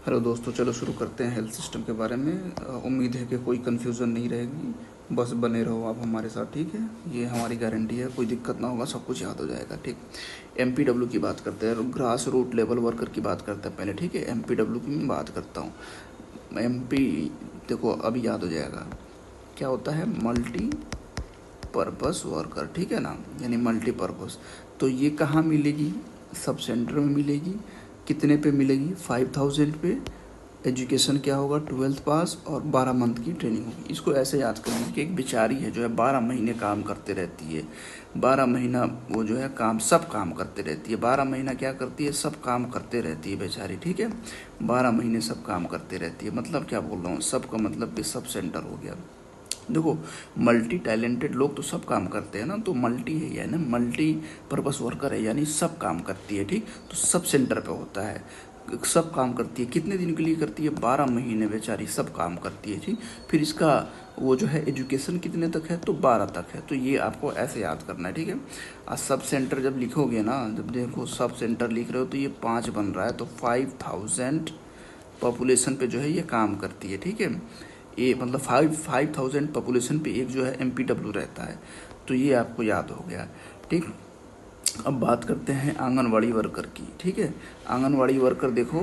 Hello दोस्तों, चलो शुरू करते हैं हेल्थ सिस्टम के बारे में। उम्मीद है कि कोई कन्फ्यूज़न नहीं रहेगी। बस बने रहो आप हमारे साथ, ठीक है। ये हमारी गारंटी है, कोई दिक्कत ना होगा, सब कुछ याद हो जाएगा, ठीक। एमपीडब्ल्यू की बात करते हैं, ग्रास रूट लेवल वर्कर की बात करते हैं पहले, ठीक है। एमपीडब्ल्यू की मैं बात करता हूँ। एमपी देखो अभी याद हो जाएगा क्या होता है। मल्टी पर्पस वर्कर, ठीक है ना, यानी मल्टीपर्पस। तो ये कहाँ मिलेगी? सब सेंटर में मिलेगी। कितने पे मिलेगी? 5000 पे। एजुकेशन क्या होगा? 12th पास और 12 मंथ की ट्रेनिंग होगी। इसको ऐसे याद करनी कि एक बेचारी है जो है 12 महीने काम करते रहती है। 12 महीना वो जो है सब काम करते रहती है। 12 महीना क्या करती है? सब काम करते रहती है बेचारी, ठीक है। 12 महीने सब काम करते रहती है। मतलब क्या बोल रहा हूँ? सब का मतलब कि सब सेंटर हो गया। देखो, मल्टी टैलेंटेड लोग तो सब काम करते हैं ना, तो मल्टी है यानी मल्टी पर्पस वर्कर है, यानी सब काम करती है, ठीक। तो सब सेंटर पे होता है, सब काम करती है। कितने दिन के लिए करती है? 12 महीने बेचारी सब काम करती है, ठीक। फिर इसका वो जो है एजुकेशन कितने तक है? तो 12 तक है। तो ये आपको ऐसे याद करना है, ठीक है। आज सब सेंटर जब लिखोगे ना, जब देखो सब सेंटर लिख रहे हो तो ये 5 बन रहा है, तो 5000 पॉपुलेशन पे जो है ये काम करती है, ठीक है। ये मतलब 5000 पॉपुलेशन पे एक जो है एमपीडब्ल्यू रहता है। तो ये आपको याद हो गया, ठीक। अब बात करते हैं आंगनवाड़ी वर्कर की, ठीक है। आंगनवाड़ी वर्कर देखो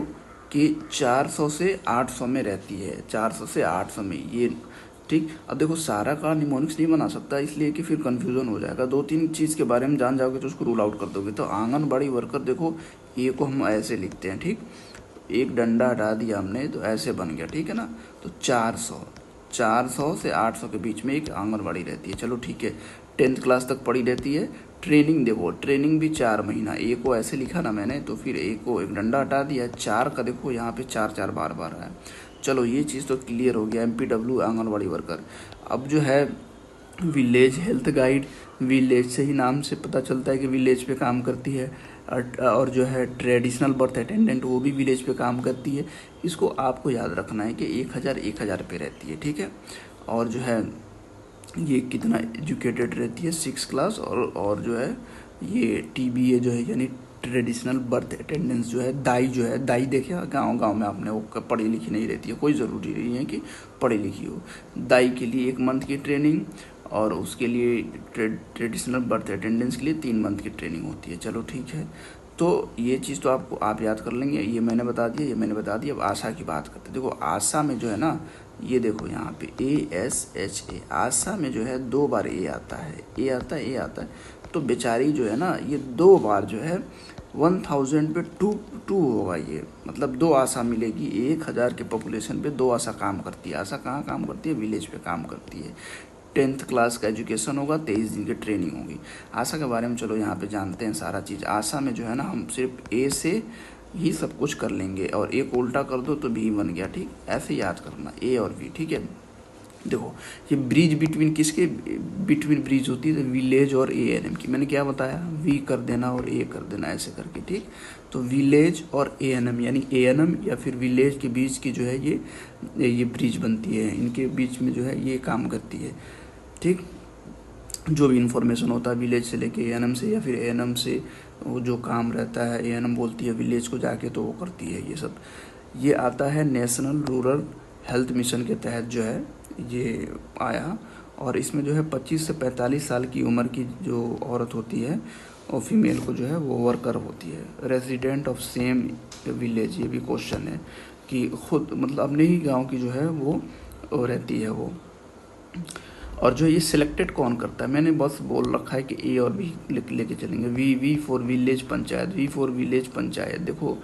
कि 400 से 800 में रहती है, 400 से 800 में ये, ठीक। अब देखो सारा का निमोनिक्स नहीं बना सकता, इसलिए कि फिर कंफ्यूजन हो जाएगा। 2-3 चीज़ के बारे में जान जाओगे तो उसको रूल आउट कर दोगे। तो आंगनबाड़ी वर्कर देखो, ए को हम ऐसे लिखते हैं, ठीक। एक डंडा हटा दिया हमने तो ऐसे बन गया, ठीक है ना। तो 400 से 800 के बीच में एक आंगनबाड़ी रहती है। चलो ठीक है, 10th क्लास तक पढ़ी रहती है। ट्रेनिंग देखो, ट्रेनिंग भी 4 महीना। ए को ऐसे लिखा ना मैंने, तो फिर ए को एक डंडा हटा दिया, 4 का देखो यहाँ पे 4 बार बार है। चलो ये चीज़ तो क्लियर हो गया, एमपीडब्ल्यू आंगनबाड़ी वर्कर। अब जो है विलेज हेल्थ गाइड, विलेज से ही नाम से पता चलता है कि विलेज पे काम करती है। और जो है ट्रेडिशनल बर्थ अटेंडेंट, वो भी विलेज पे काम करती है। इसको आपको याद रखना है कि 1000 पे रहती है, ठीक है। और जो है ये कितना एजुकेटेड रहती है? 6 क्लास। और जो है ये टीबीए जो है यानी ट्रेडिशनल बर्थ अटेंडेंस जो है, दाई जो है, दाई देखे गांव गांव में आपने, वो पढ़ी लिखी नहीं रहती है, कोई ज़रूरी नहीं है कि पढ़ी लिखी हो। दाई के लिए 1 मंथ की ट्रेनिंग, और उसके लिए ट्रेडिशनल बर्थ अटेंडेंस के लिए 3 मंथ की ट्रेनिंग होती है। चलो ठीक है, तो ये चीज़ तो आपको आप याद कर लेंगे। ये मैंने बता दिया, ये मैंने बता दिया। अब आशा की बात करते हैं। देखो आशा में जो है ना, ये देखो यहाँ पे ASHA, आशा में जो है 2 बार ए आता है, ए आता है, ए आता है। तो बेचारी जो है ना, ये 2 बार जो है 1000 पे टू होगा ये, मतलब 2 आशा मिलेगी। 1000 के पॉपुलेशन पे 2 आशा काम करती है। आशा कहाँ काम करती है? विलेज पे काम करती है। 10th क्लास का एजुकेशन होगा, 23 दिन की ट्रेनिंग होगी। आशा के बारे में चलो यहाँ पे जानते हैं सारा चीज़। आशा में जो है ना, हम सिर्फ ए से ही सब कुछ कर लेंगे, और ए को उल्टा कर दो तो बी बन गया, ठीक। ऐसे याद करना, ए और बी, ठीक है। देखो ये ब्रिज बिटवीन किसके बिटवीन ब्रिज होती है? विलेज और ANM की। मैंने क्या बताया? वी कर देना और ए कर देना, ऐसे करके, ठीक। तो विलेज और ANM, यानी ANM या फिर विलेज के बीच की जो है ये ब्रिज बनती है। इनके बीच में जो है ये काम करती है, ठीक। जो भी इंफॉर्मेशन होता है विलेज से लेके ANM से, या फिर ANM से वो जो काम रहता है, ANM बोलती है विलेज को जाके, तो वो करती है ये सब। ये आता है नेशनल रूरल हेल्थ मिशन के तहत जो है ये आया। और इसमें जो है 25 से 45 साल की उम्र की जो औरत होती है और फीमेल को जो है वो वर्कर होती है। रेजिडेंट ऑफ सेम विलेज, ये भी क्वेश्चन है कि खुद मतलब अपने ही गांव की जो है वो रहती है वो। और जो ये सिलेक्टेड कौन करता है? मैंने बस बोल रखा है कि ए और बी लेके चलेंगे। V for village panchayat, V for village panchayat. देखो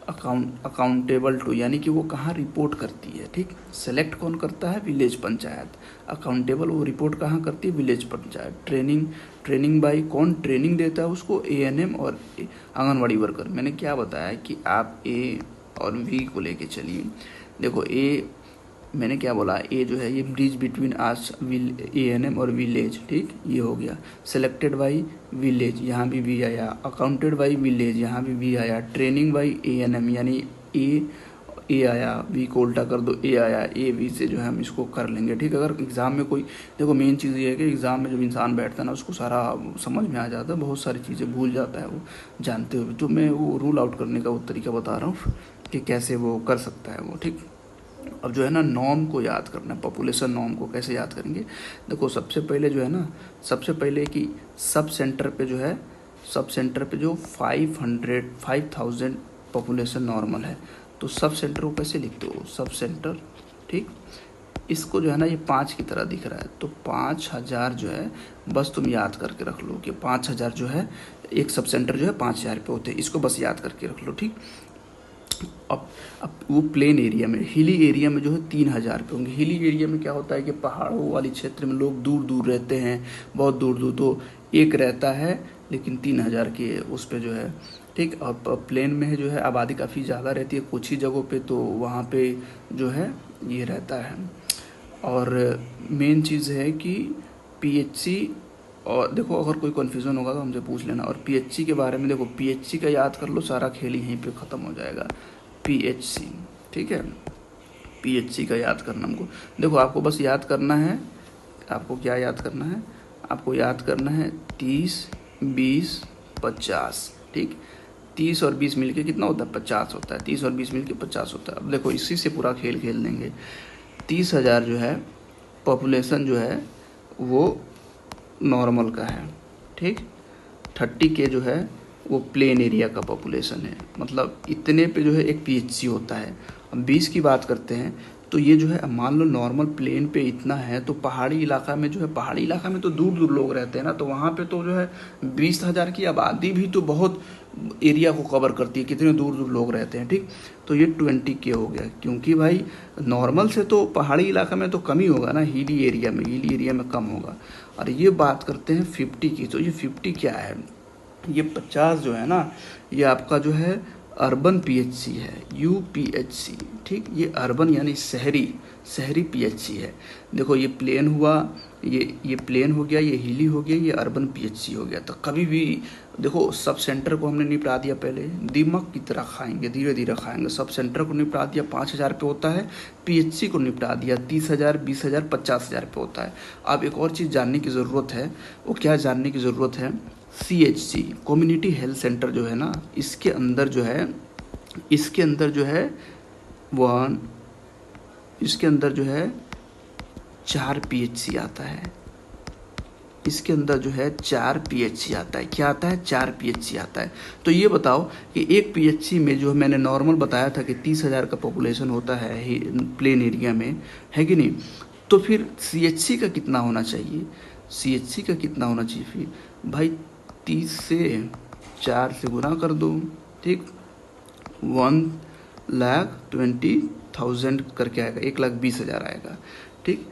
अकाउंटेबल टू, यानी कि वो कहाँ रिपोर्ट करती है, ठीक। सेलेक्ट कौन करता है? विलेज पंचायत। अकाउंटेबल, वो रिपोर्ट कहाँ करती है? विलेज पंचायत। ट्रेनिंग बाई, कौन ट्रेनिंग देता है उसको? ANM और आंगनवाड़ी वर्कर। मैंने क्या बताया कि आप ए और वी को लेके चलिए। देखो ए, मैंने क्या बोला? ए जो है ये ब्रिज बिटवीन आस ANM और विलेज, ठीक। ये हो गया। सेलेक्टेड बाई विलेज, यहाँ भी वी आया। अकाउंटेड बाई विलेज, यहाँ भी वी आया। ट्रेनिंग बाई ANM, यानी ए आया, वी को उल्टा कर दो, ए आया। ए वी से जो है हम इसको कर लेंगे, ठीक। अगर एग्ज़ाम में कोई, देखो मेन चीज़ ये है कि एग्ज़ाम में जब इंसान बैठता है ना, उसको सारा समझ में आ जाता है, बहुत सारी चीज़ें भूल जाता है वो जानते हुए। तो मैं वो रूल आउट करने का वो तरीका बता रहा हूँ। कि कैसे वो कर सकता है वो, ठीक। अब जो है ना नॉर्म को याद करना है, पॉपुलेशन नॉर्म को कैसे याद करेंगे। देखो सबसे पहले जो है ना, सबसे पहले कि सब सेंटर पे जो है, सब सेंटर पे जो 5000 पॉपुलेशन नॉर्मल है, तो सब सेंटर को कैसे लिखते हो, सब सेंटर, ठीक। इसको जो है ना ये 5 की तरह दिख रहा है, तो 5000 जो है बस तुम याद करके रख लो कि 5000 जो है एक सब सेंटर जो है 5000 पे होते हैं, इसको बस याद करके रख लो, ठीक। अब वो प्लेन एरिया में, हिली एरिया में जो है 3000 पे होंगे। हिली एरिया में क्या होता है कि पहाड़ों वाली क्षेत्र में लोग दूर दूर रहते हैं, बहुत दूर दूर, तो एक रहता है लेकिन 3000 के उस पे जो है, ठीक। अब प्लेन में है जो है आबादी काफ़ी ज़्यादा रहती है कुछ ही जगहों पे, तो वहाँ पे जो है ये रहता है। और मेन चीज़ है कि पीएचसी, और देखो अगर कोई कन्फ्यूज़न होगा तो हमसे पूछ लेना। और पीएचसी के बारे में देखो, पीएचसी का याद कर लो, सारा खेल यहीं पे ख़त्म हो जाएगा। पीएचसी, ठीक है, पीएचसी का याद करना हमको। देखो आपको बस याद करना है, आपको क्या याद करना है, आपको याद करना है 30, 20, 50, ठीक। 30 और 20 मिलके कितना होता है, 50 होता है। 30 और 20 मिलके 50 होता है। अब देखो इसी से पूरा खेल खेल देंगे। 30,000 जो है पॉपुलेशन जो है वो नॉर्मल का है, ठीक। 30K जो है वो प्लेन एरिया का पॉपुलेशन है, मतलब इतने पे जो है एक पीएचसी होता है। अब 20 की बात करते हैं, तो ये जो है मान लो नॉर्मल प्लेन पे इतना है, तो पहाड़ी इलाका में जो है, पहाड़ी इलाका में तो दूर दूर लोग रहते हैं ना, तो वहाँ पे तो जो है 20,000 की आबादी भी तो बहुत एरिया को कवर करती है, कितने दूर दूर लोग रहते हैं, ठीक। तो ये 20K हो गया, क्योंकि भाई नॉर्मल से तो पहाड़ी इलाका में तो कम ही होगा ना, हिली एरिया में, हिली एरिया में कम होगा। और ये बात करते हैं 50 की, तो ये 50 क्या है, ये 50 जो है ना, ये आपका जो है अर्बन पीएचसी है, यूपीएचसी, ठीक। ये अर्बन यानी शहरी, शहरी पीएचसी है। देखो ये प्लेन हुआ, ये प्लेन हो गया, ये हिली हो गया, ये अर्बन पीएचसी हो गया। तो कभी भी देखो सब सेंटर को हमने निपटा दिया, पहले दिमाग की तरह खाएंगे, धीरे धीरे खाएंगे। सब सेंटर को निपटा दिया, 5000 पे होता है। पीएचसी को निपटा दिया, 30,000, 20,000, 50,000 पे होता है। अब एक और चीज़ जानने की ज़रूरत है, वो क्या जानने की ज़रूरत है, CHC कम्युनिटी हेल्थ सेंटर जो है ना, इसके अंदर जो है, इसके अंदर जो है इसके अंदर जो है 4 पीएचसी आता है। इसके अंदर जो है 4 पीएचसी आता है। क्या आता है, 4 पीएचसी आता है। तो ये बताओ कि एक पीएचसी में जो मैंने नॉर्मल बताया था कि 30,000 का पॉपुलेशन होता है प्लेन एरिया में, है कि नहीं, तो फिर CHC का कितना होना चाहिए, CHC का कितना होना चाहिए फिर भाई, 30 से 4 से गुना कर दो, ठीक। 1,20,000 करके आएगा, 1,20,000 आएगा, ठीक।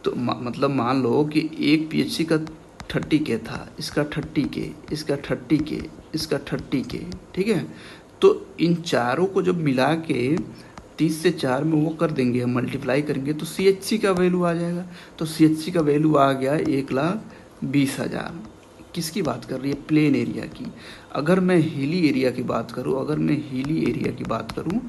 तो मतलब मान लो कि एक पीएचसी का 30K था, इसका 30K, इसका 30K, इसका 30K, ठीक है। तो इन चारों को जब मिला के 30 से 4 में वो कर देंगे, हम मल्टीप्लाई करेंगे, तो CHC का वैल्यू आ जाएगा। तो CHC का वैल्यू आ गया 1,20,000। किसकी बात कर रही है, प्लेन एरिया की। अगर मैं हिली एरिया की बात करूं, अगर मैं हिली एरिया की बात करूं,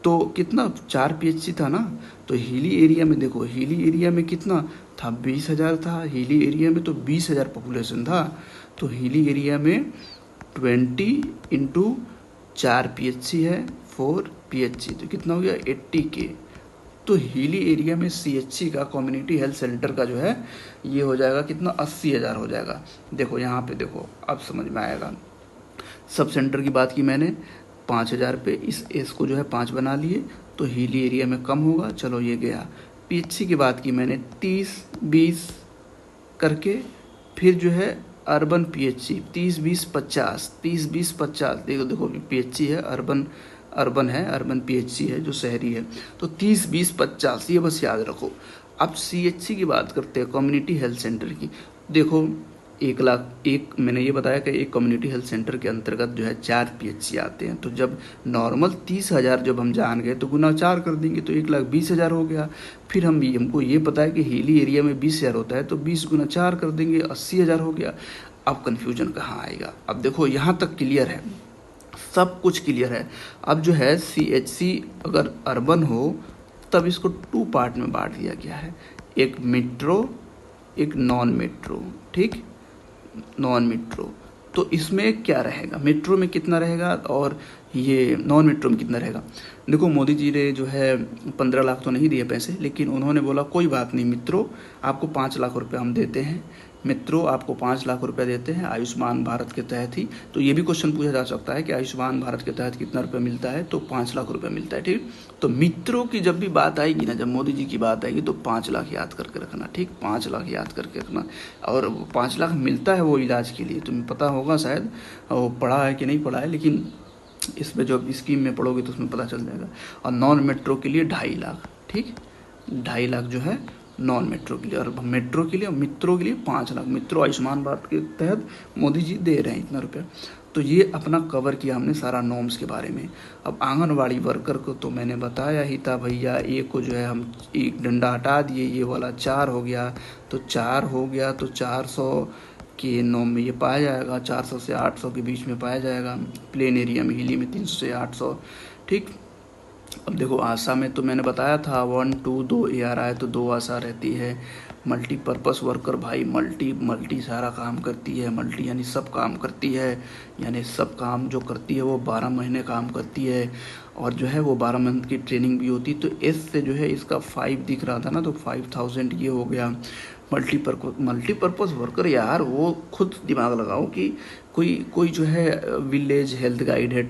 तो कितना, 4 पीएचसी था ना, तो हिली एरिया में देखो, हिली एरिया में कितना था, 20,000 था। हिली एरिया में तो 20,000 पॉपुलेशन था, तो हिली एरिया में 20 इंटू 4 पीएचसी है, 4 पीएचसी, तो कितना हो गया 80K। तो हिली एरिया में CHC का, कम्युनिटी हेल्थ सेंटर का जो है, ये हो जाएगा कितना, 80,000 हो जाएगा। देखो यहाँ पे देखो, अब समझ में आएगा। सब सेंटर की बात की मैंने 5,000 पे, इस एस को जो है 5 बना लिए, तो हिली एरिया में कम होगा, चलो ये गया। पीएचसी की बात की मैंने 30, 20 करके, फिर जो है अर्बन पीएचसी 30, 20, 50, 30, 20, 50, देखो देखो पीएचसी है, अर्बन है, अर्बन पीएचसी है जो शहरी है, तो 30, 20, 50 ये बस याद रखो। अब CHC की बात करते हैं, कम्युनिटी हेल्थ सेंटर की। देखो 1,01,000 मैंने ये बताया कि एक कम्युनिटी हेल्थ सेंटर के अंतर्गत जो है 4 पीएचसी आते हैं। तो जब नॉर्मल 30,000 जब हम जान गए तो गुना 4 कर देंगे, तो 1,20,000 हो गया। फिर हमको ये पता है कि हिली एरिया में 20,000 होता है, तो 20 गुना 4 कर देंगे, 80,000 हो गया। अब कन्फ्यूजन कहाँ आएगा, अब देखो यहाँ तक क्लियर है, सब कुछ क्लियर है। अब जो है CHC अगर अर्बन हो, तब इसको 2 पार्ट में बांट दिया गया है, एक मेट्रो, एक नॉन मेट्रो, ठीक, नॉन मेट्रो। तो इसमें क्या रहेगा, मेट्रो में कितना रहेगा और ये नॉन मेट्रो में कितना रहेगा। देखो मोदी जी ने जो है 15 लाख तो नहीं दिए पैसे, लेकिन उन्होंने बोला कोई बात नहीं मित्रों, आपको 5 लाख रुपए हम देते हैं, मित्रों आपको 5 लाख रुपए देते हैं आयुष्मान भारत के तहत ही। तो ये भी क्वेश्चन पूछा जा सकता है कि आयुष्मान भारत के तहत कितना रुपये मिलता है, तो 5 लाख रुपये मिलता है। ठीक, तो मित्रों की जब भी बात आएगी ना, जब मोदी जी की बात आएगी तो 5 लाख याद करके रखना। ठीक, 5 लाख याद करके रखना। और 5 लाख मिलता है वो इलाज के लिए, तुम्हें पता होगा शायद, वो पढ़ा है कि नहीं पढ़ा है, लेकिन इसमें जो स्कीम में पढ़ोगे तो उसमें पता चल जाएगा। और नॉन मेट्रो के लिए 2.5 लाख, ठीक, 2.5 लाख जो है नॉन मेट्रो के लिए, और मेट्रो के लिए मित्रों के लिए 5 लाख। मित्रों आयुष्मान भारत के तहत मोदी जी दे रहे हैं इतना रुपया। तो ये अपना कवर किया हमने सारा नॉर्म्स के बारे में। अब आंगनवाड़ी वर्कर को तो मैंने बताया ही था भैया, एक को जो है हम एक डंडा हटा दिए, ये वाला 4 हो गया, तो 4 हो गया तो 400 के नॉर्म में ये पाया जाएगा, 400 से 800 के बीच में पाया जाएगा। प्लेन एरिया में हिली में 300 से 800। ठीक, अब देखो आशा में तो मैंने बताया था 1 2 2 AR आए तो 2 आशा रहती है। मल्टीपर्पस वर्कर भाई मल्टी सारा काम करती है, मल्टी यानी सब काम करती है, यानी सब काम जो करती है वो 12 महीने काम करती है, और जो है वो 12 मंथ की ट्रेनिंग भी होती। तो एस से जो है इसका 5 दिख रहा था ना, तो 5000 ये हो गया। मल्टीपर्पस वर्कर यार, वो खुद दिमाग लगाओ कि कोई जो है विलेज हेल्थ गाइड है,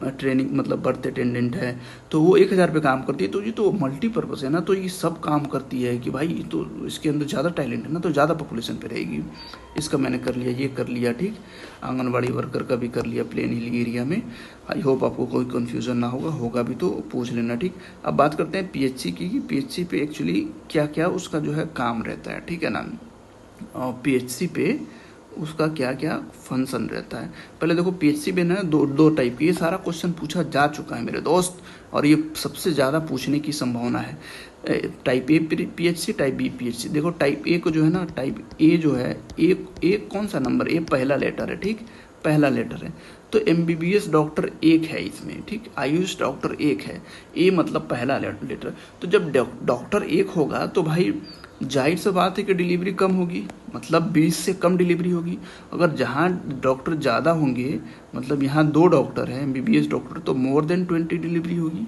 ट्रेनिंग मतलब बर्थ अटेंडेंट है, तो वो 1000 पे काम करती है। तो ये तो मल्टीपर्पस है ना, तो ये सब काम करती है कि भाई तो इसके अंदर ज़्यादा टैलेंट है ना, तो ज़्यादा पॉपुलेशन पे रहेगी। इसका मैंने कर लिया, ये कर लिया। ठीक, आंगनबाड़ी वर्कर का भी कर लिया प्लेन हिल एरिया में। आई होप आपको कोई कन्फ्यूज़न ना होगा भी तो पूछ लेना। ठीक, अब बात करते हैं PHC की, PHC पे एक्चुअली क्या क्या उसका जो है काम रहता है। ठीक है ना, PHC पे उसका क्या क्या फंक्शन रहता है। पहले देखो PHC में ना दो टाइप की, ये सारा क्वेश्चन पूछा जा चुका है मेरे दोस्त, और ये सबसे ज़्यादा पूछने की संभावना है। Type A PHC, type B PHC। देखो टाइप A को जो है ना, टाइप A जो है, एक कौन सा नंबर, ए पहला लेटर है। ठीक, पहला लेटर है, तो MBBS डॉक्टर 1 है इसमें। ठीक, आयुष डॉक्टर 1 है, ए मतलब पहला लेटर। तो जब डॉक्टर 1 होगा तो भाई जाहिर सी बात है कि डिलीवरी कम होगी, मतलब 20 से कम डिलीवरी होगी। अगर जहाँ डॉक्टर ज़्यादा होंगे, मतलब यहाँ 2 डॉक्टर हैं MBBS डॉक्टर, तो मोर देन 20 डिलीवरी होगी।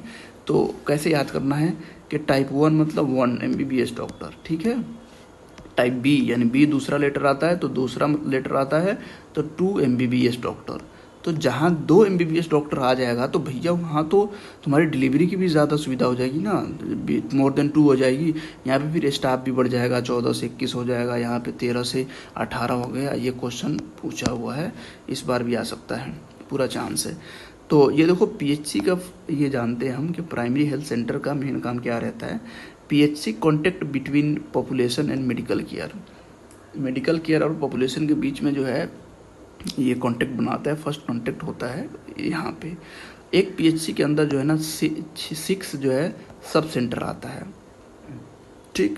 तो कैसे याद करना है कि टाइप 1 मतलब 1 MBBS डॉक्टर। ठीक है, टाइप B यानी B दूसरा लेटर आता है, तो दूसरा लेटर आता है तो 2 MBBS डॉक्टर। तो जहाँ 2 MBBS डॉक्टर आ जाएगा तो भैया वहाँ तो तुम्हारी डिलीवरी की भी ज़्यादा सुविधा हो जाएगी ना, मोर देन 2 हो जाएगी। यहाँ पे फिर स्टाफ भी बढ़ जाएगा, 14 से 21 हो जाएगा, यहाँ पे 13 से 18 हो गया। ये क्वेश्चन पूछा हुआ है, इस बार भी आ सकता है, पूरा चांस है। तो ये देखो PHC का ये जानते हैं हम कि प्राइमरी हेल्थ सेंटर का मेन काम क्या रहता है। PHC contact between population and medical care, medical care और पॉपुलेशन के बीच में जो है ये कांटेक्ट बनाता है। फर्स्ट कांटेक्ट होता है यहाँ पे। एक PHC के अंदर जो है ना 6 जो है सब सेंटर आता है। ठीक,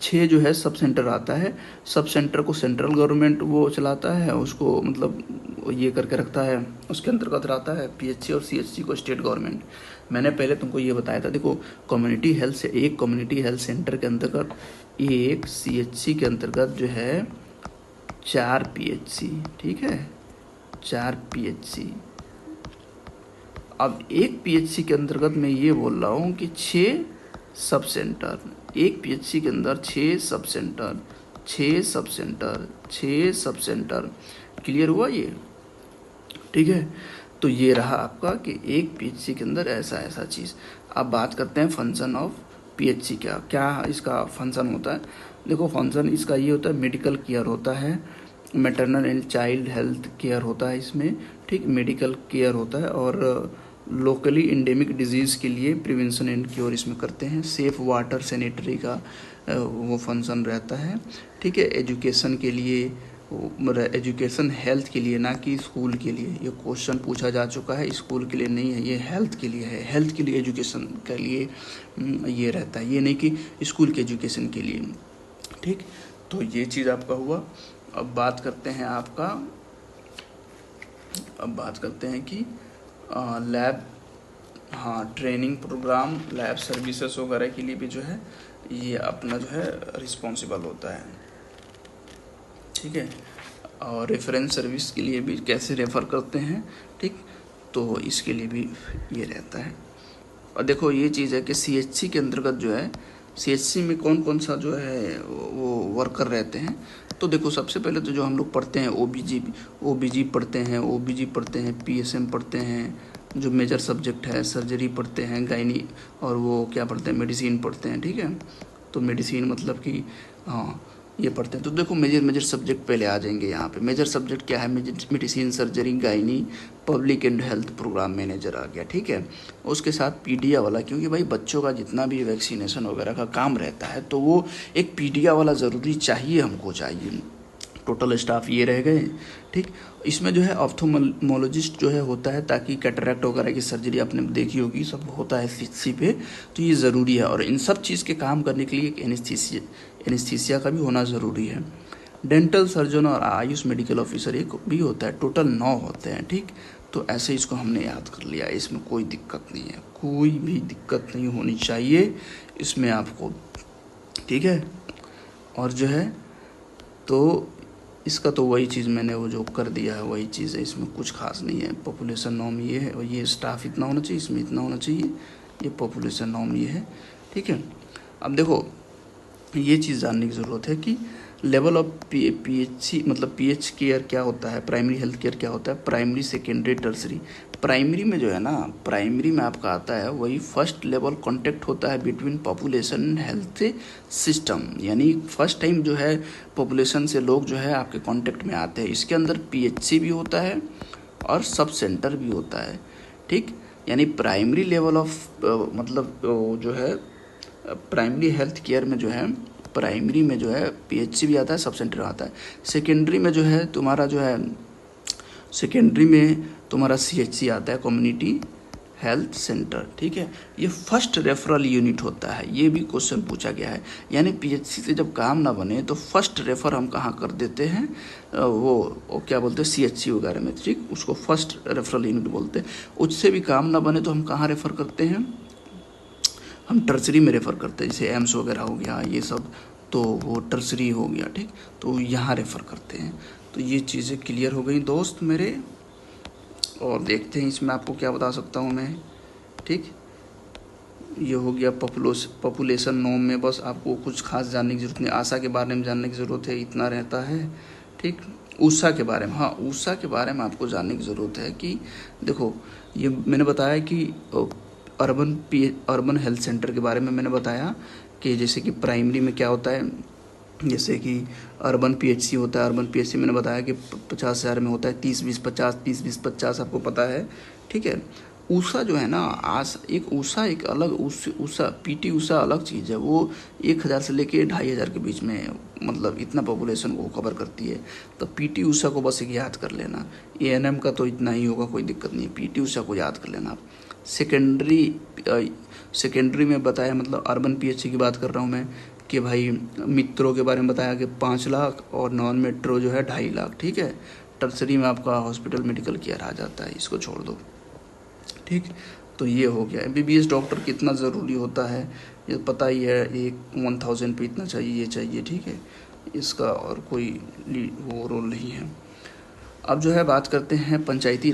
6 जो है सब सेंटर आता है। सब सेंटर को सेंट्रल गवर्नमेंट वो चलाता है, उसको मतलब ये करके रखता है, उसके अंतर्गत रहता है। PHC और CHC को स्टेट गवर्नमेंट। मैंने पहले तुमको ये बताया था, देखो कम्युनिटी हेल्थ से एक कम्युनिटी हेल्थ सेंटर के अंतर्गत एक CHC के अंतर्गत जो है 4 PHC। ठीक है, 4 PHC। अब एक PHC के अंतर्गत मैं ये बोल रहा हूँ कि 6 सब सेंटर, एक PHC के अंदर 6 sub centre, 6 sub centre, 6 sub centre. Clear हुआ ये? ठीक है, तो ये रहा आपका कि एक PHC के अंदर ऐसा चीज़। अब बात करते हैं फंक्शन ऑफ PHC। क्या इसका फंक्शन होता है। देखो फंक्शन इसका ये होता है, मेडिकल केयर होता है, maternal and child health care होता है इसमें। ठीक, मेडिकल केयर होता है, और लोकली इंडेमिक डिजीज़ के लिए प्रिवेंशन एंड क्योर इसमें करते हैं। सेफ वाटर सैनिटरी का वो फंक्शन रहता है। ठीक है, एजुकेशन के लिए, एजुकेशन हेल्थ के लिए, ना कि स्कूल के लिए। ये क्वेश्चन पूछा जा चुका है, स्कूल के लिए नहीं है, ये हेल्थ के लिए है। हेल्थ के लिए, एजुकेशन के लिए ये रहता है, ये नहीं कि स्कूल के एजुकेशन के लिए। ठीक, तो ये चीज़ आपका हुआ। अब बात करते हैं कि लैब, हाँ ट्रेनिंग प्रोग्राम, लैब सर्विसेज वगैरह के लिए भी जो है ये अपना जो है रिस्पॉन्सिबल होता है। ठीक है, और रेफरेंस सर्विस के लिए भी कैसे रेफ़र करते हैं, ठीक, तो इसके लिए भी ये रहता है। और देखो ये चीज़ है कि सीएचसी के अंतर्गत जो है, सीएचसी में कौन कौन सा जो है वो वर्कर रहते हैं। तो देखो सबसे पहले तो जो हम लोग पढ़ते हैं ओबीजी पढ़ते हैं, पीएसएम पढ़ते हैं, जो मेजर सब्जेक्ट है, सर्जरी पढ़ते हैं, गायनी, और वो क्या पढ़ते हैं, मेडिसिन पढ़ते हैं, ठीक है। तो मेडिसिन मतलब कि हाँ ये पढ़ते हैं। तो देखो मेजर सब्जेक्ट पहले आ जाएंगे यहाँ पे। मेजर सब्जेक्ट क्या है, medicine, surgery, gynae, public and health programme manager आ गया, ठीक है। उसके साथ पीडिया वाला, क्योंकि भाई बच्चों का जितना भी वैक्सीनेशन वगैरह का काम रहता है तो वो एक पीडिया वाला ज़रूरी चाहिए, हमको चाहिए। टोटल स्टाफ ये रह गए, ठीक। इसमें जो है ऑप्थोमोलॉजिस्ट जो है होता है, ताकि कैटरैक्ट वगैरह की सर्जरी आपने देखी होगी, सब होता है सीएचसी पे, तो ये ज़रूरी है। और इन सब चीज़ के काम करने के लिए एक एनेस्थीसिया का भी होना ज़रूरी है। डेंटल सर्जन और आयुष मेडिकल ऑफिसर एक भी होता है, टोटल 9 होते हैं, ठीक। तो ऐसे इसको हमने याद कर लिया, इसमें कोई दिक्कत नहीं है, कोई भी दिक्कत नहीं होनी चाहिए इसमें आपको, ठीक है। और जो है तो इसका तो वही चीज़ मैंने वो जो कर दिया है वही चीज़ है, इसमें कुछ खास नहीं है। पॉपुलेशन नॉर्म ये है, और ये स्टाफ इतना होना चाहिए, इसमें इतना होना चाहिए, ये पॉपुलेशन नॉर्म ये है, ठीक है। अब देखो ये चीज़ जानने की ज़रूरत है कि लेवल ऑफ पीएचसी मतलब पीएच केयर क्या होता है, प्राइमरी हेल्थ केयर क्या होता है, प्राइमरी, सेकेंडरी, टर्सरी। प्राइमरी में जो है ना, प्राइमरी में आपका आता है वही फर्स्ट लेवल कांटेक्ट होता है between population and health system, यानी फर्स्ट टाइम जो है पॉपुलेशन से लोग जो है आपके कांटेक्ट में आते हैं। इसके अंदर पीएचसी भी होता है और सब सेंटर भी होता है, ठीक। यानी प्राइमरी लेवल ऑफ मतलब जो है प्राइमरी हेल्थ केयर में जो है, प्राइमरी में जो है पीएचसी भी आता है, सब सेंटर आता है। सेकेंडरी में जो है तुम्हारा जो है, सेकेंडरी में तुम्हारा सीएचसी आता है, कम्युनिटी हेल्थ सेंटर, ठीक है। ये फर्स्ट रेफरल यूनिट होता है, ये भी क्वेश्चन पूछा गया है। यानी पीएचसी से जब काम ना बने तो फर्स्ट रेफर हम कहाँ कर देते हैं, वो क्या बोलते हैं, सीएचसी वगैरह में, ठीक, उसको फर्स्ट रेफरल यूनिट बोलते हैं। उससे भी काम ना बने तो हम कहाँ रेफ़र करते हैं, हम टर्सरी में रेफ़र करते हैं, जैसे एम्स वगैरह हो गया ये सब, तो वो टर्सरी हो गया, ठीक। तो यहाँ रेफ़र करते हैं। तो ये चीज़ें क्लियर हो गई दोस्त मेरे। और देखते हैं इसमें आपको क्या बता सकता हूँ मैं, ठीक। ये हो गया पॉपुलेशन नॉर्म में, बस आपको कुछ खास जानने की ज़रूरत नहीं। आशा के बारे में जानने की ज़रूरत है, इतना रहता है, ठीक। ऊषा के बारे में, हाँ ऊषा के बारे में आपको जानने की ज़रूरत है कि देखो ये मैंने बताया कि अर्बन हेल्थ सेंटर के बारे में मैंने बताया कि जैसे कि प्राइमरी में क्या होता है, जैसे कि अर्बन पीएचसी होता है। अर्बन पीएचसी मैंने बताया कि 50,000 में होता है, 30-20-50 आपको पता है, ठीक है। ऊषा जो है ना, ऊषा एक अलग, ऊषा पीटी ऊषा अलग चीज़ है। वो 1,000 से लेके 2,500 के बीच में, मतलब इतना पॉपुलेशन को कवर करती है। तो पीटी ऊषा को बस एक याद कर लेना। एएनएम का तो इतना ही होगा, कोई दिक्कत नहीं है, पीटी ऊषा को याद कर लेना आप। सेकेंडरी में बताया, मतलब अर्बन पीएचसी की बात कर रहा हूँ मैं, कि भाई मित्रों के बारे में बताया कि 5 लाख और नॉन मेट्रो जो है 2.5 लाख, ठीक है। टर्सरी में आपका हॉस्पिटल मेडिकल केयर आ जाता है, इसको छोड़ दो, ठीक। तो ये हो गया। एमबीबीएस डॉक्टर कितना ज़रूरी होता है ये पता ही है, एक 1000 पे इतना चाहिए, ये चाहिए, ठीक है। इसका और कोई वो रोल नहीं है। अब जो है बात करते हैं पंचायती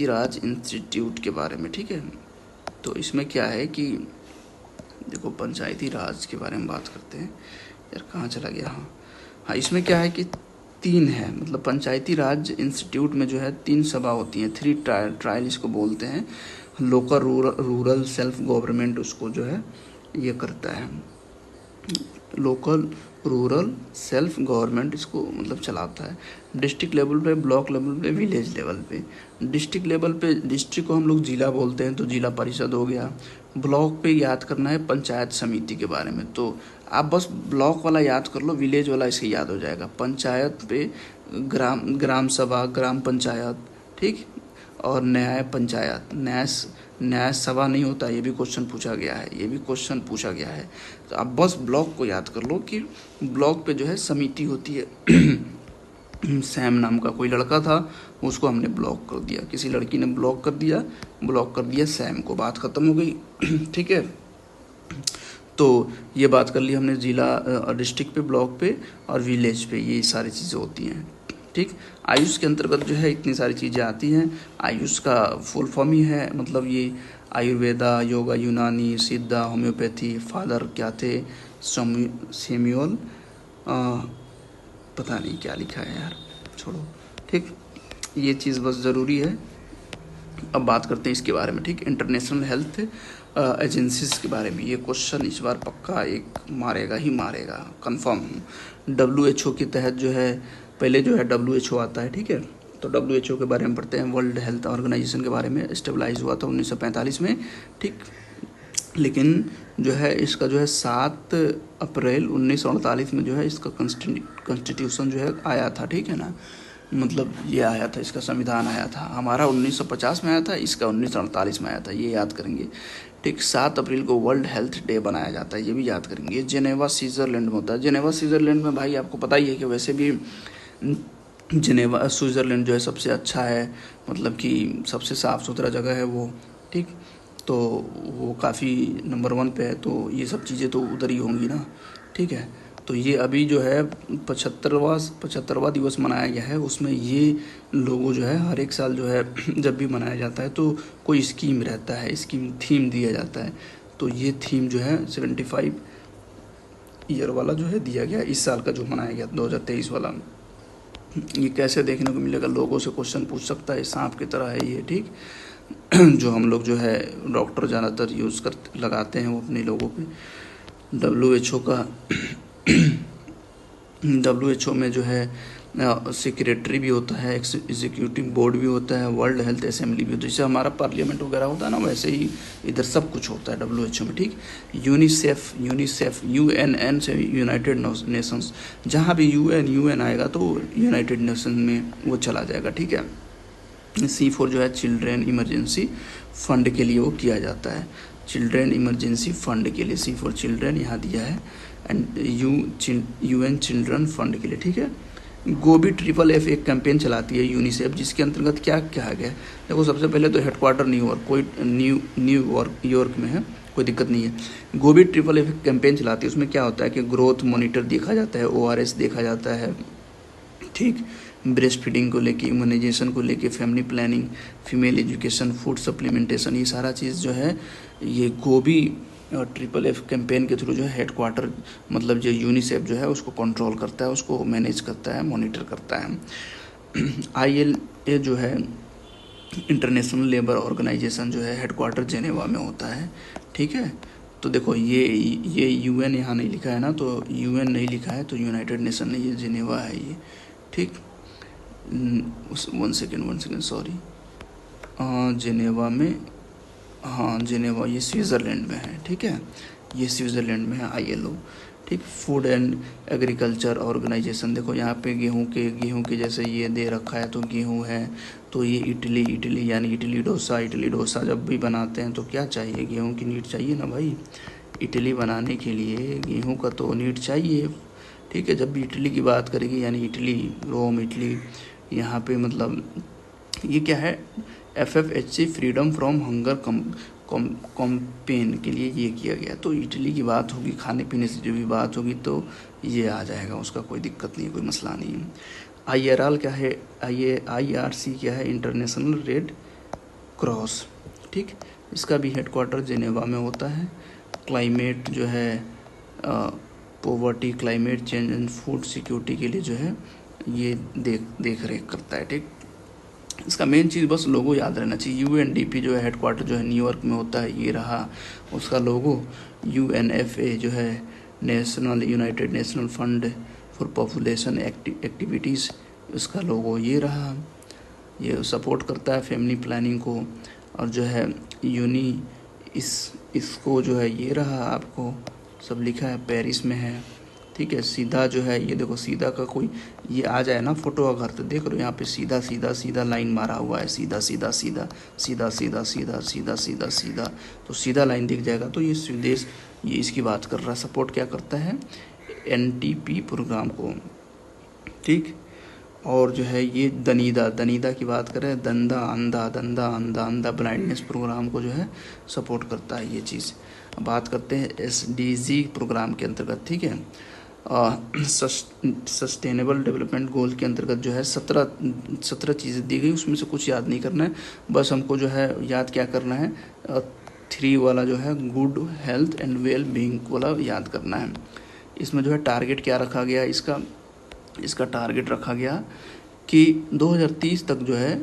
राज इंस्टीट्यूट के बारे में, ठीक है। तो इसमें क्या है कि देखो पंचायती राज के बारे में बात करते हैं, यार कहाँ चला गया, हाँ इसमें क्या है कि 3 है, मतलब पंचायती राज इंस्टीट्यूट में जो है 3 सभा होती हैं, 3 ट्रायल इसको बोलते हैं। लोकल रूरल सेल्फ गवर्नमेंट उसको जो है ये करता है, लोकल रूरल सेल्फ गवर्नमेंट इसको मतलब चलाता है। डिस्ट्रिक्ट लेवल पे, ब्लॉक लेवल पे, विलेज लेवल पे। डिस्ट्रिक्ट लेवल पे, डिस्ट्रिक्ट को हम लोग जिला बोलते हैं, तो जिला परिषद हो गया। ब्लॉक पे याद करना है पंचायत समिति के बारे में, तो आप बस ब्लॉक वाला याद कर लो, विलेज वाला इसके याद हो जाएगा। पंचायत पे ग्राम सभा, ग्राम पंचायत, ठीक। और न्याय पंचायत, न्याय सभा नहीं होता, ये भी क्वेश्चन पूछा गया है, तो आप बस ब्लॉक को याद कर लो कि ब्लॉक पे जो है समिति होती है। सैम नाम का कोई लड़का था, उसको हमने ब्लॉक कर दिया, किसी लड़की ने ब्लॉक कर दिया सैम को, बात ख़त्म हो गई। ठीक है, तो ये बात कर ली हमने जिला, डिस्ट्रिक्ट पे, ब्लॉक पे और विलेज पे, ये सारी चीज़ें होती हैं। ठीक, आयुष के अंतर्गत जो है इतनी सारी चीज़ें आती हैं। आयुष का फुल फॉर्म ही है, मतलब ये आयुर्वेदा, योगा, यूनानी, सिद्धा, होम्योपैथी। फादर क्या थे? सैमुअल, पता नहीं क्या लिखा है यार, छोड़ो। ठीक, ये चीज़ बस ज़रूरी है। अब बात करते हैं इसके बारे में। ठीक, इंटरनेशनल हेल्थ एजेंसीज के बारे में ये क्वेश्चन इस बार पक्का एक मारेगा ही मारेगा, कंफर्म। WHO के तहत जो है, पहले जो है WHO आता है, ठीक है। तो WHO के बारे में पढ़ते हैं। वर्ल्ड हेल्थ ऑर्गेनाइजेशन के बारे में स्टेबलाइज हुआ था 1945 में, ठीक। लेकिन जो है इसका जो है 7 अप्रैल 1948 में जो है इसका कॉन्स्टिट्यूशन जो है आया था, ठीक है ना। मतलब ये आया था, इसका संविधान आया था। हमारा 1950 में आया था, इसका 1948 में आया था, ये याद करेंगे। ठीक, 7 अप्रैल को वर्ल्ड हेल्थ डे बनाया जाता है, ये भी याद करेंगे। जेनेवा स्विट्ज़रलैंड में होता है। जेनेवा स्विट्ज़रलैंड में भाई आपको पता ही है कि वैसे भी जेनेवा स्विट्ज़रलैंड जो है सबसे अच्छा है, मतलब कि सबसे साफ़ सुथरा जगह है वो, ठीक। तो वो काफ़ी नंबर 1 पे है, तो ये सब चीज़ें तो उधर ही होंगी ना, ठीक है। तो ये अभी जो है 75वां दिवस मनाया गया है। उसमें ये लोगों जो है हर एक साल जो है जब भी मनाया जाता है तो कोई स्कीम रहता है, स्कीम थीम दिया जाता है। तो ये थीम जो है 75 ईयर वाला जो है दिया गया इस साल का, जो मनाया गया 2023 वाला। ये कैसे देखने को मिलेगा? लोगों से क्वेश्चन पूछ सकता है, सांप की तरह है ये, ठीक। जो हम लोग जो है डॉक्टर ज़्यादातर यूज़ कर लगाते हैं वो अपने लोगों पे। WHO का WHO में जो है सेक्रेटरी भी होता है, एग्जीक्यूटिव बोर्ड भी होता है, वर्ल्ड हेल्थ असेंबली भी होता है। जैसे हमारा पार्लियामेंट वगैरह होता है ना, वैसे ही इधर सब कुछ होता है WHO में, ठीक। यूनिसेफ UNN से यूनाइटेड नेशंस, जहाँ भी UN आएगा तो यूनाइटेड नेशन में वो चला जाएगा, ठीक है। C4 जो है चिल्ड्रेन इमरजेंसी फंड के लिए वो किया जाता है, चिल्ड्रेन इमरजेंसी फंड के लिए। C4 चिल्ड्रेन यहाँ दिया है, एंड UN चिल्ड्रन फंड के लिए, ठीक है। गोभी FFF एक कैंपेन चलाती है यूनिसेफ, जिसके अंतर्गत क्या कहा गया है? देखो, सबसे पहले तो हेडक्वार्टर न्यूयॉर्क में है, कोई दिक्कत नहीं है। गोभी FFF कैंपेन चलाती है, उसमें क्या होता है कि ग्रोथ मॉनिटर देखा जाता है, ORS देखा जाता है, ठीक। ब्रेस्ट फीडिंग को लेके, इम्यूनाइजेशन को लेके, family planning, female education, food supplementation, ये सारा चीज़ जो है ये गोभी FFF कैंपेन के थ्रू जो है हेडक्वार्टर, मतलब जो यूनिसेफ जो है उसको कंट्रोल करता है, उसको मैनेज करता है, मॉनिटर करता है। ILA जो है इंटरनेशनल लेबर ऑर्गेनाइजेशन जो है हेडक्वार्टर जेनेवा में होता है, ठीक है। तो देखो ये UN यहाँ नहीं लिखा है ना, तो UN नहीं लिखा है तो यूनाइटेड नेशन नहीं, ये जेनेवा है ये, ठीक। 1 सेकेंड सॉरी, जेनेवा में, हाँ जेनेवा ये स्विट्ज़रलैंड में है, ठीक है। ये स्विट्ज़रलैंड में है ILO, ठीक। फूड एंड एग्रीकल्चर ऑर्गेनाइजेशन, देखो यहाँ पे गेहूं के जैसे ये दे रखा है, तो गेहूं है। तो ये इडली यानी इडली डोसा जब भी बनाते हैं तो क्या चाहिए? गेहूं की नीड चाहिए ना भाई। इडली बनाने के लिए गेहूं का तो नीड चाहिए, ठीक है। जब भी इडली की बात करेगी यानी इडली, रोम इडली, यहाँ पे मतलब ये क्या है, FFHC फ्रीडम फ्रॉम हंगर कॉम्पेन के लिए ये किया गया। तो इटली की बात होगी, खाने पीने से जो भी बात होगी तो ये आ जाएगा, उसका कोई दिक्कत नहीं है, कोई मसला नहीं है। IRL क्या है? IRC क्या है? इंटरनेशनल रेड क्रॉस, ठीक। इसका भी हेडक्वार्टर जेनेवा में होता है। क्लाइमेट जो है poverty, climate change and food security के लिए जो है ये देख रेख करता है, ठीक। इसका मेन चीज़ बस लोगो याद रहना चाहिए। UNDP जो है हेडक्वार्टर जो है न्यूयॉर्क में होता है, ये रहा उसका लोगो। UNFA जो है United national fund for population activities, उसका लोगो ये रहा। ये सपोर्ट करता है फैमिली प्लानिंग को। और जो है इसको जो है ये रहा, आपको सब लिखा है, पेरिस में है, ठीक है। सीधा जो है ये देखो, सीधा का कोई ये आ जाए ना फोटो अगर, तो देख रहे हो यहाँ पे सीधा लाइन मारा हुआ है, सीधा, तो सीधा लाइन दिख जाएगा। तो ये स्वदेश, ये इसकी बात कर रहा है, सपोर्ट क्या करता है? NTP प्रोग्राम को, ठीक। और जो है ये दनीदा की बात करें, दंदा अंधा ब्लाइंडनेस प्रोग्राम को जो है सपोर्ट करता है ये चीज़। बात करते हैं SDG प्रोग्राम के अंतर्गत, ठीक है। सस्टेनेबल डेवलपमेंट गोल के अंतर्गत जो है 17 चीज़ें दी गई, उसमें से कुछ याद नहीं करना है, बस हमको जो है याद क्या करना है, 3 वाला जो है good health and well being वाला याद करना है। इसमें जो है टारगेट क्या रखा गया, इसका टारगेट रखा गया कि 2030 तक जो है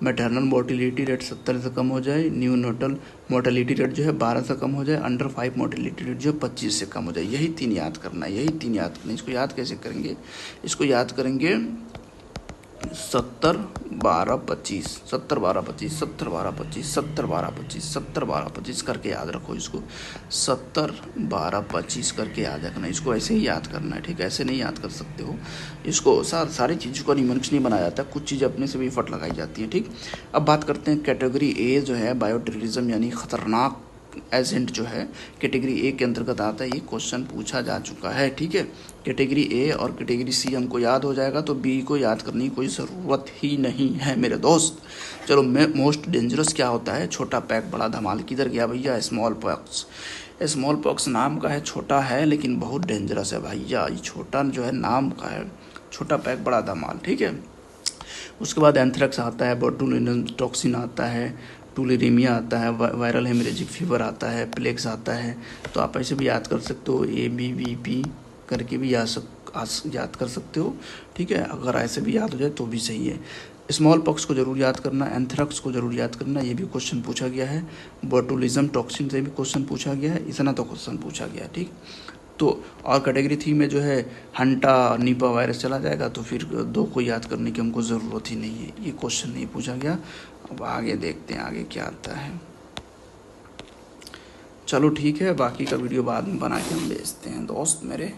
मैटरनल मोर्टेलिटी रेट 70 से कम हो जाए, न्यूनेटल मोर्टेलिटी रेट जो है 12 से कम हो जाए, अंडर 5 मोर्टेलिटी रेट जो है 25 से कम हो जाए। यही 3 याद करना है, यही 3 याद करना है। इसको याद कैसे करेंगे, इसको याद करेंगे 70 12 25 70 12 25 70 12 25 70 12 25 70 12 25 करके याद रखो इसको, 70 12 25 करके याद रखना। इसको ऐसे ही याद करना है, ठीक है, ऐसे नहीं याद कर सकते हो इसको। सारी चीज़ों का निमंत्रण नहीं बनाया जाता, कुछ चीज़ें अपने से भी फट लगाई जाती हैं, ठीक। अब बात करते हैं कैटेगरी ए जो है बायो टेररिज्म यानी खतरनाक एजेंट जो है कैटेगरी ए के अंतर्गत आता है। ये क्वेश्चन पूछा जा चुका है, ठीक है। कैटेगरी ए और कैटेगरी सी हमको याद हो जाएगा, तो बी को याद करने की कोई ज़रूरत ही नहीं है मेरे दोस्त। चलो, मोस्ट डेंजरस क्या होता है, छोटा पैक बड़ा धमाल। किधर गया भैया, स्मॉल पॉक्स। स्मॉल पॉक्स नाम का है, छोटा है लेकिन बहुत डेंजरस है भैया। ये छोटा जो है नाम का है, छोटा पैक बड़ा धमाल, ठीक है। उसके बाद एंथ्रेक्स आता है, बोटुलिनम टॉक्सिन आता है, टुलेरीमिया आता है, वायरल हेमरेजिक फीवर आता है, प्लेग्स आता है। तो आप ऐसे भी याद कर सकते हो, ABVP करके भी याद कर सकते हो, ठीक है। अगर ऐसे भी याद हो जाए तो भी सही है। स्मॉल पॉक्स को जरूर याद करना, एंथ्रेक्स को जरूर याद करना, ये भी क्वेश्चन पूछा गया है। बोटुलिज्म टॉक्सिन से भी क्वेश्चन पूछा गया है, इतना तो क्वेश्चन पूछा गया, ठीक। तो और कैटेगरी 3 में जो है हंटा निपा वायरस चला जाएगा, तो फिर 2 को याद करने की हमको ज़रूरत ही नहीं है, ये क्वेश्चन नहीं पूछा गया। अब आगे देखते हैं आगे क्या आता है। चलो ठीक है, बाकी का वीडियो बाद में बना के हम भेजते हैं दोस्त मेरे।